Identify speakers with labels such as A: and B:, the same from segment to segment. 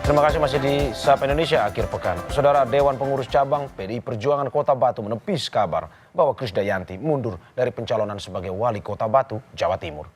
A: Terima kasih masih di Sapa Indonesia akhir pekan. Saudara, Dewan Pengurus Cabang PDI Perjuangan Kota Batu menepis kabar bahwa Krisdayanti mundur dari pencalonan sebagai Wali Kota Batu, Jawa Timur.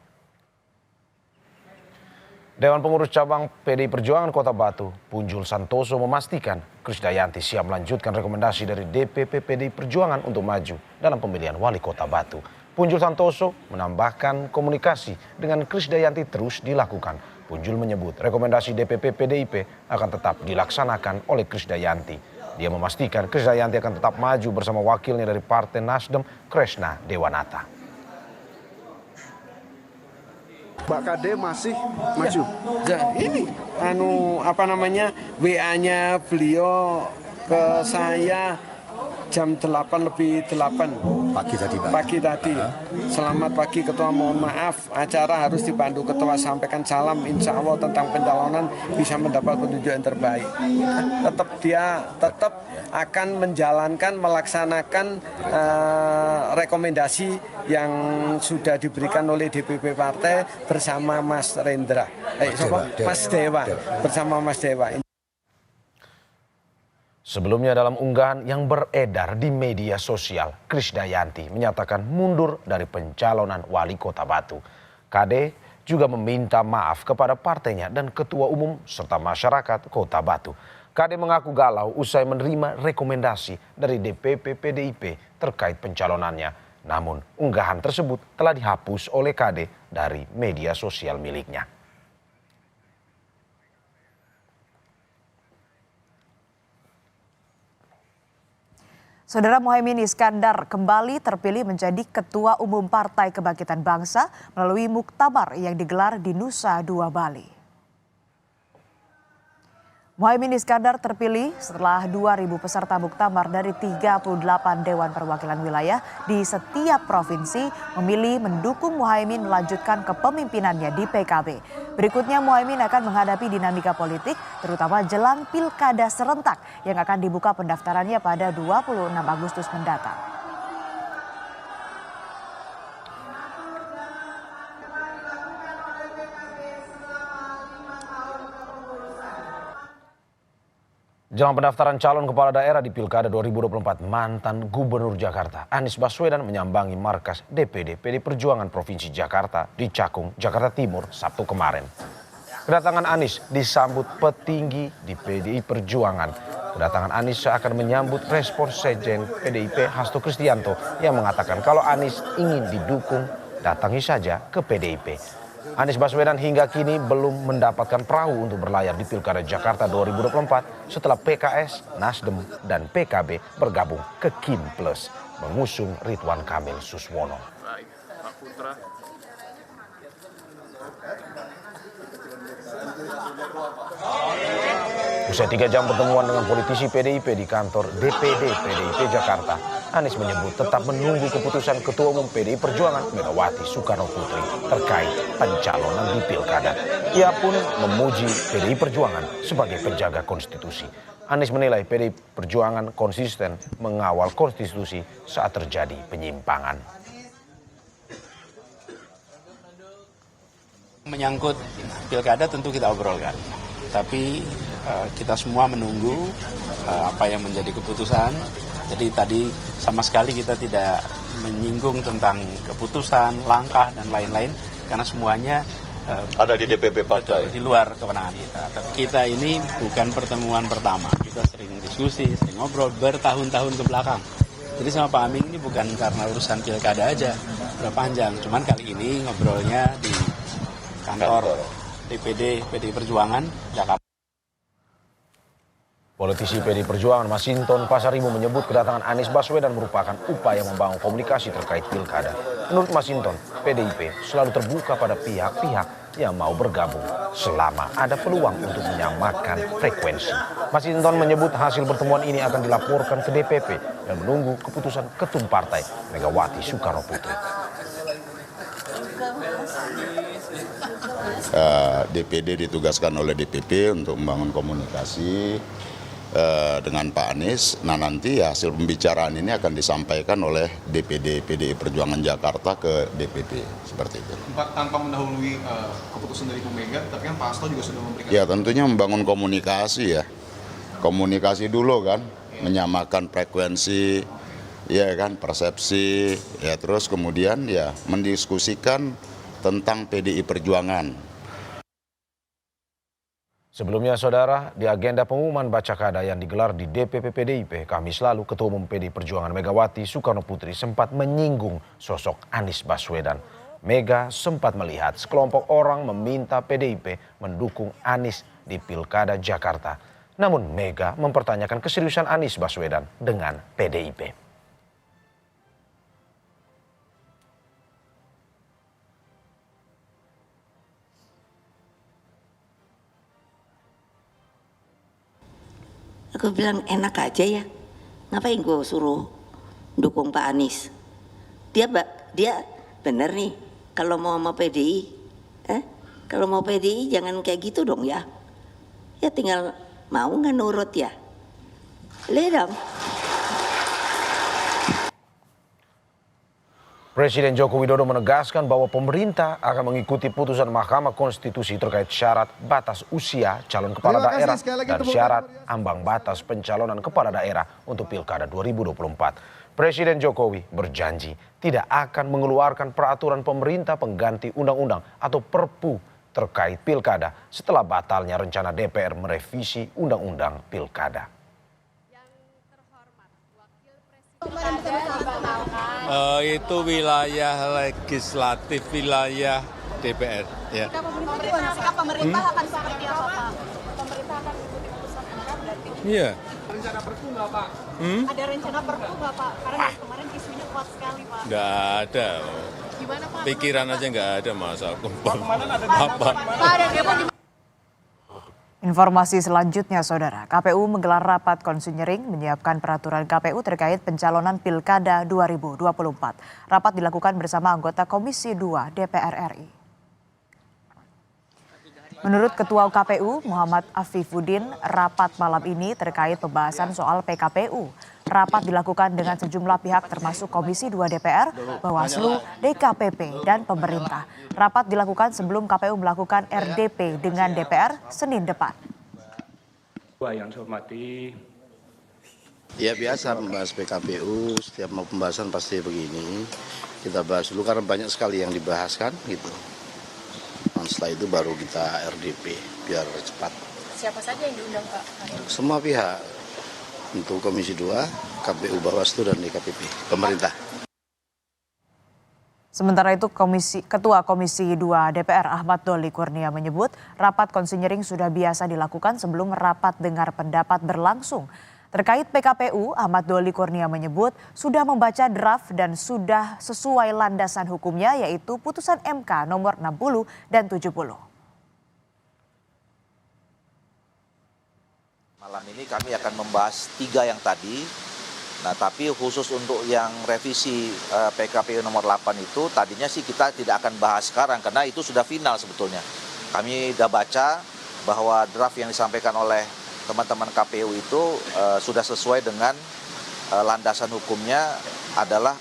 A: Dewan Pengurus Cabang PDI Perjuangan Kota Batu, Punjul Santoso memastikan Krisdayanti siap melanjutkan rekomendasi dari DPP PDI Perjuangan untuk maju dalam pemilihan Wali Kota Batu. Punjul Santoso menambahkan komunikasi dengan Krisdayanti terus dilakukan. Punjul menyebut rekomendasi DPP PDIP akan tetap dilaksanakan oleh Krisdayanti. Dia memastikan Krisdayanti akan tetap maju bersama wakilnya dari Partai Nasdem, Kresna Dewanata.
B: Mbak Kade masih maju.
C: Ya, ini WA-nya beliau ke saya jam 8:08
B: Pagi tadi, Pak.
C: pagi tadi. Selamat pagi Ketua, mohon maaf acara harus dipandu Ketua, sampaikan salam, insya Allah tentang pencalonan bisa mendapat petunjuk yang terbaik. Dia tetap akan menjalankan, melaksanakan rekomendasi yang sudah diberikan oleh DPP Partai bersama Mas Rendra, Mas Dewa, bersama Mas Dewa.
A: Sebelumnya dalam unggahan yang beredar di media sosial, Krisdayanti menyatakan mundur dari pencalonan Wali Kota Batu. KD juga meminta maaf kepada partainya dan Ketua Umum serta masyarakat Kota Batu. KD mengaku galau usai menerima rekomendasi dari DPP PDIP terkait pencalonannya. Namun unggahan tersebut telah dihapus oleh KD dari media sosial miliknya.
D: Saudara, Muhaimin Iskandar kembali terpilih menjadi Ketua Umum Partai Kebangkitan Bangsa melalui muktamar yang digelar di Nusa Dua Bali. Muhaimin Iskandar terpilih setelah 2.000 peserta muktamar dari 38 Dewan Perwakilan Wilayah di setiap provinsi memilih mendukung Muhaimin melanjutkan kepemimpinannya di PKB. Berikutnya Muhaimin akan menghadapi dinamika politik terutama jelang pilkada serentak yang akan dibuka pendaftarannya pada 26 Agustus mendatang.
A: Jelang pendaftaran calon kepala daerah di Pilkada 2024, mantan Gubernur Jakarta Anies Baswedan menyambangi markas DPD PDI Perjuangan Provinsi Jakarta di Cakung, Jakarta Timur, Sabtu kemarin. Kedatangan Anies disambut petinggi di PDI Perjuangan. Kedatangan Anies seakan menyambut respons Sekjen PDIP Hasto Kristianto yang mengatakan kalau Anies ingin didukung, datangi saja ke PDIP. Anies Baswedan hingga kini belum mendapatkan perahu untuk berlayar di Pilkada Jakarta 2024 setelah PKS, Nasdem, dan PKB bergabung ke Kim Plus mengusung Ridwan Kamil Suswono. Usai 3 jam pertemuan dengan politisi PDIP di kantor DPD PDIP Jakarta, Anies menyebut tetap menunggu keputusan Ketua Umum PDI Perjuangan Megawati Soekarno Putri terkait pencalonan di Pilkada. Ia pun memuji PDI Perjuangan sebagai penjaga konstitusi. Anies menilai PDI Perjuangan konsisten mengawal konstitusi saat terjadi penyimpangan.
E: Menyangkut Pilkada tentu kita obrolkan, tapi kita semua menunggu apa yang menjadi keputusan. Jadi tadi sama sekali kita tidak menyinggung tentang keputusan, langkah, dan lain-lain, karena semuanya
F: ada di DPP partai,
E: di luar kewenangan kita. Tapi kita ini bukan pertemuan pertama, kita sering diskusi, sering ngobrol bertahun-tahun ke belakang. Jadi sama Pak Amin ini bukan karena urusan pilkada aja, udah panjang. Cuman kali ini ngobrolnya di kantor DPD PDI Perjuangan Jakarta.
A: Politisi PDI Perjuangan Masinton Pasaribu menyebut kedatangan Anies Baswedan merupakan upaya membangun komunikasi terkait pilkada. Menurut Masinton, PDIP selalu terbuka pada pihak-pihak yang mau bergabung selama ada peluang untuk menyamakan frekuensi. Masinton menyebut hasil pertemuan ini akan dilaporkan ke DPP dan menunggu keputusan Ketum Partai Megawati Soekarno Putri.
F: DPD ditugaskan oleh DPP untuk membangun komunikasi
G: dengan Pak Anies. Nah nanti hasil pembicaraan ini akan disampaikan oleh DPD PDI Perjuangan Jakarta ke DPD seperti itu.
H: Tanpa mendahului keputusan dari Bu Mega, tapi kan Pak Hasto juga sudah memberikan.
G: Ya tentunya membangun komunikasi ya, komunikasi dulu kan, menyamakan frekuensi, ya kan, persepsi, ya terus kemudian ya mendiskusikan tentang PDI Perjuangan.
A: Sebelumnya, saudara, di agenda pengumuman baca kada yang digelar di DPP PDIP, Kamis lalu Ketua Umum PDI Perjuangan Megawati Soekarno Putri sempat menyinggung sosok Anies Baswedan. Mega sempat melihat sekelompok orang meminta PDIP mendukung Anies di Pilkada Jakarta. Namun Mega mempertanyakan keseriusan Anies Baswedan dengan PDIP.
I: Aku bilang enak aja ya, ngapain gue suruh dukung Pak Anies? Dia bener nih, kalau mau sama PDI, kalau mau PDI jangan kayak gitu dong ya. Ya tinggal mau nggak nurut ya, lihat dong.
A: Presiden Joko Widodo menegaskan bahwa pemerintah akan mengikuti putusan Mahkamah Konstitusi terkait syarat batas usia calon kepala daerah dan syarat ambang batas pencalonan kepala daerah untuk Pilkada 2024. Presiden Jokowi berjanji tidak akan mengeluarkan peraturan pemerintah pengganti undang-undang atau Perpu terkait Pilkada setelah batalnya rencana DPR merevisi Undang-Undang Pilkada.
J: Itu wilayah legislatif, wilayah DPR. Ya.
K: Sikap pemerintah akan seperti apa, Pak? Pemerintah akan mengikuti putusan MK berarti?
J: Iya.
K: Rencana Perpu nggak, Pak? Ada rencana Perpu nggak, Pak? Karena kemarin isunya kuat sekali, Pak.
J: Nggak ada.
K: Gimana, Pak?
J: Pikiran aja nggak ada, masa aku
K: Apa? Pak, ada demo di
D: Informasi selanjutnya, saudara, KPU menggelar rapat konsinyering menyiapkan peraturan KPU terkait pencalonan Pilkada 2024. Rapat dilakukan bersama anggota Komisi 2 DPR RI. Menurut Ketua KPU Muhammad Afifuddin, rapat malam ini terkait pembahasan soal PKPU. Rapat dilakukan dengan sejumlah pihak termasuk Komisi 2 DPR, Bawaslu, DKPP, dan pemerintah. Rapat dilakukan sebelum KPU melakukan RDP dengan DPR Senin depan.
L: Yang saya hormati.
M: Ya biasa membahas PKPU, setiap mau pembahasan pasti begini. Kita bahas dulu karena banyak sekali yang dibahas kan gitu. Dan setelah itu baru kita RDP biar cepat.
K: Siapa saja yang diundang, Pak?
M: Semua pihak. Untuk Komisi 2, KPU, Bawaslu, dan DKPP, pemerintah.
D: Sementara itu Ketua Komisi 2 DPR Ahmad Doli Kurnia menyebut rapat konsinyering sudah biasa dilakukan sebelum rapat dengar pendapat berlangsung. Terkait PKPU, Ahmad Doli Kurnia menyebut sudah membaca draft dan sudah sesuai landasan hukumnya yaitu putusan MK nomor 60 dan 70.
N: Malam ini kami akan membahas 3 yang tadi. Nah, tapi khusus untuk yang revisi PKPU nomor 8 itu tadinya sih kita tidak akan bahas sekarang karena itu sudah final sebetulnya. Kami sudah baca bahwa draft yang disampaikan oleh teman-teman KPU itu sudah sesuai dengan landasan hukumnya adalah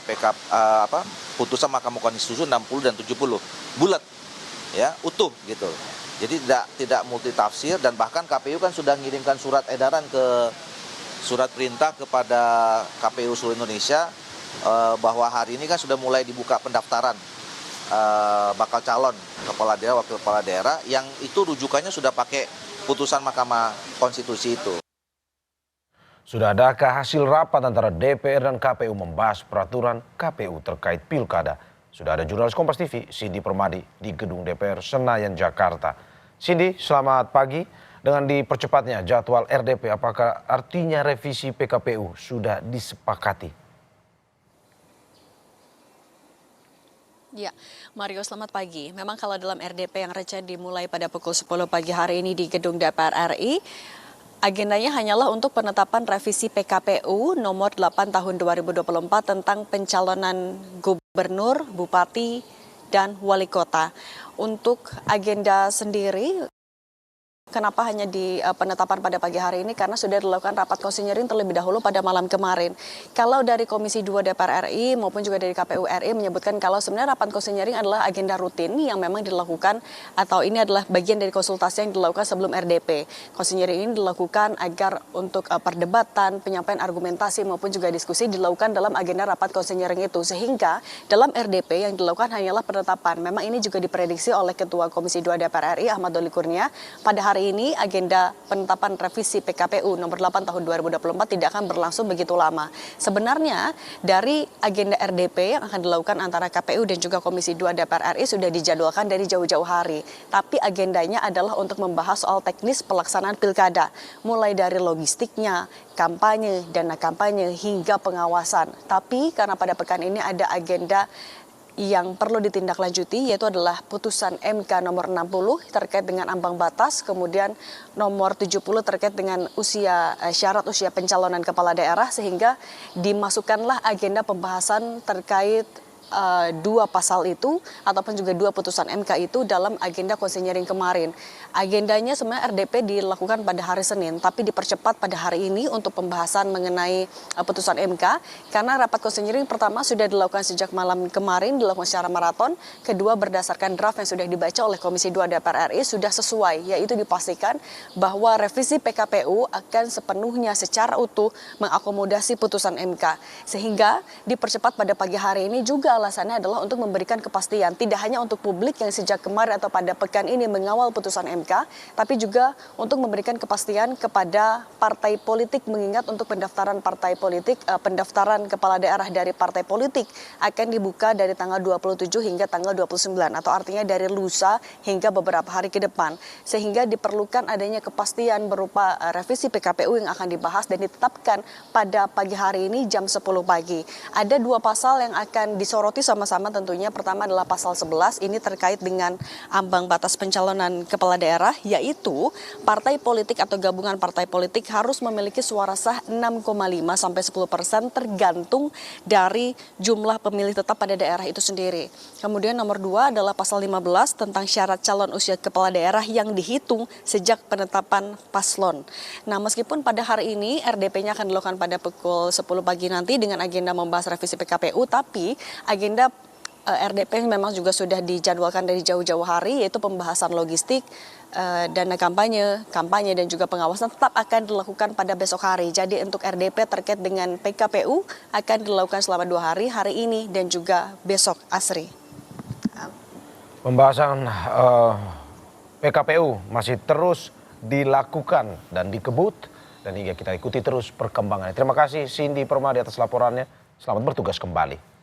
N: putusan Mahkamah Konstitusi 60 dan 70. Bulat ya, utuh gitu. Jadi tidak multitafsir dan bahkan KPU kan sudah mengirimkan surat edaran surat perintah kepada KPU seluruh Indonesia bahwa hari ini kan sudah mulai dibuka pendaftaran bakal calon kepala daerah, wakil kepala daerah yang itu rujukannya sudah pakai putusan Mahkamah Konstitusi itu.
A: Sudah adakah hasil rapat antara DPR dan KPU membahas peraturan KPU terkait Pilkada? Sudah ada jurnalis Kompas TV, Cindy Permadi di Gedung DPR Senayan, Jakarta. Cindy, selamat pagi. Dengan dipercepatnya jadwal RDP, apakah artinya revisi PKPU sudah disepakati?
O: Ya, Mario, selamat pagi. Memang kalau dalam RDP yang rencana dimulai pada pukul 10 pagi hari ini di Gedung DPR RI, agendanya hanyalah untuk penetapan revisi PKPU nomor 8 tahun 2024 tentang pencalonan gubernur, bupati, dan wali kota. Untuk agenda sendiri, Kenapa hanya di penetapan pada pagi hari ini? Karena sudah dilakukan rapat konsinyering terlebih dahulu pada malam kemarin. Kalau dari Komisi 2 DPR RI maupun juga dari KPU RI menyebutkan kalau sebenarnya rapat konsinyering adalah agenda rutin yang memang dilakukan atau ini adalah bagian dari konsultasi yang dilakukan sebelum RDP. Konsinyering ini dilakukan agar untuk perdebatan, penyampaian argumentasi maupun juga diskusi dilakukan dalam agenda rapat konsinyering itu. Sehingga dalam RDP yang dilakukan hanyalah penetapan. Memang ini juga diprediksi oleh Ketua Komisi 2 DPR RI Ahmad Doli Kurnia pada hari ini agenda penetapan revisi PKPU nomor 8 tahun 2024 tidak akan berlangsung begitu lama. Sebenarnya dari agenda RDP yang akan dilakukan antara KPU dan juga Komisi 2 DPR RI sudah dijadwalkan dari jauh-jauh hari. Tapi agendanya adalah untuk membahas soal teknis pelaksanaan pilkada. Mulai dari logistiknya, kampanye, dana kampanye hingga pengawasan. Tapi karena pada pekan ini ada agenda yang perlu ditindaklanjuti yaitu adalah putusan MK nomor 60 terkait dengan ambang batas, kemudian nomor 70 terkait dengan syarat usia pencalonan kepala daerah, sehingga dimasukkanlah agenda pembahasan terkait dua pasal itu ataupun juga dua putusan MK itu dalam agenda konsinyering kemarin. Agendanya sebenarnya RDP dilakukan pada hari Senin, tapi dipercepat pada hari ini untuk pembahasan mengenai putusan MK karena rapat konsinyering pertama sudah dilakukan sejak malam kemarin, dilakukan secara maraton. Kedua, berdasarkan draft yang sudah dibaca oleh Komisi 2 DPR RI sudah sesuai, yaitu dipastikan bahwa revisi PKPU akan sepenuhnya secara utuh mengakomodasi putusan MK. Sehingga dipercepat pada pagi hari ini juga alasannya adalah untuk memberikan kepastian tidak hanya untuk publik yang sejak kemarin atau pada pekan ini mengawal putusan MK, tapi juga untuk memberikan kepastian kepada partai politik, mengingat untuk pendaftaran partai politik, pendaftaran kepala daerah dari partai politik akan dibuka dari tanggal 27 hingga tanggal 29 atau artinya dari lusa hingga beberapa hari ke depan, sehingga diperlukan adanya kepastian berupa revisi PKPU yang akan dibahas dan ditetapkan pada pagi hari ini jam 10 pagi. Ada dua pasal yang akan disoroti sama-sama tentunya. Pertama adalah pasal 11, ini terkait dengan ambang batas pencalonan kepala daerah, yaitu partai politik atau gabungan partai politik harus memiliki suara sah 6,5 sampai 10% tergantung dari jumlah pemilih tetap pada daerah itu sendiri. Kemudian nomor 2 adalah pasal 15 tentang syarat calon usia kepala daerah yang dihitung sejak penetapan paslon. Nah, meskipun pada hari ini RDP-nya akan dilakukan pada pukul 10 pagi nanti dengan agenda membahas revisi PKPU, tapi agenda RDP memang juga sudah dijadwalkan dari jauh-jauh hari, yaitu pembahasan logistik, dana kampanye dan juga pengawasan tetap akan dilakukan pada besok hari. Jadi untuk RDP terkait dengan PKPU akan dilakukan selama 2 hari, hari ini dan juga besok, Asri.
A: Pembahasan PKPU masih terus dilakukan dan dikebut, dan hingga kita ikuti terus perkembangannya. Terima kasih Cindy Permadi atas laporannya. Selamat bertugas kembali.